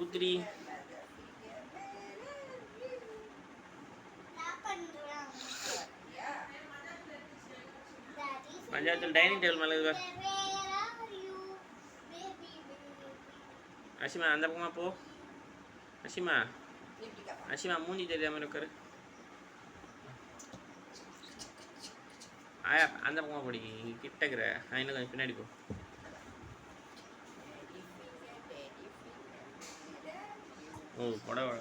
ஊத்துடி. மஞ்சாத்தூள் dining table மேலே இருக்கா? அசிமா அந்த பக்கமா போ. அசிமா அசிமா மூஞ்சி தெரியாம இருக்காரு. ஆயா அந்த பக்கமா போடி, கிட்டக்கிற இன்னும் கொஞ்சம் பின்னாடி போ. ஓ புடவை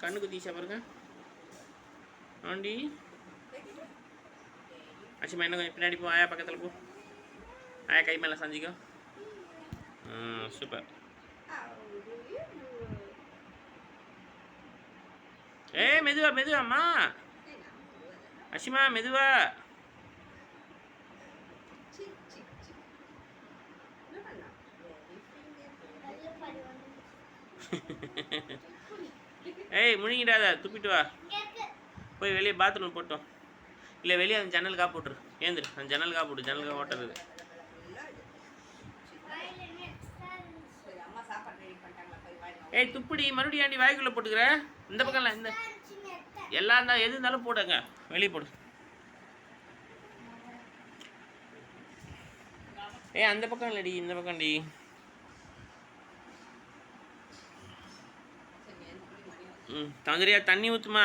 கண்ணுக்கு தீசா பாருங்க ஆண்டி. அசிமா இன்னும் கொஞ்சம் பின்னாடி போ. ஆயா பக்கத்தில் போ. ஆயா கை மேலே சாஞ்சிக்கோ. சூப்பர். மெதுவா மெதுவாம்மா. அசிமா மெதுவா. முழுங்கிடாத, துப்பிட்டு வா. போய் வெளியே பாத்ரூம் போட்டோம். இல்லை வெளியே அந்த ஜன்னலுக்காக போட்டுரு. ஏந்திரு அந்த ஜன்னலுக்காக போட்டு, ஜன்னலுக்காக ஓட்டுறது. துப்பிடி மறுபடியும் ஆண்டி வாய்க்குள்ளே போட்டுக்கிற. இந்த பக்கம்லாம் இந்த எல்லாம் இருந்தால் எது இருந்தாலும் போடுங்க, வெளியே போடு. அந்த பக்கம் இல்லடி, இந்த பக்கம்டி. தந்திரியா தண்ணி ஊற்றுமா.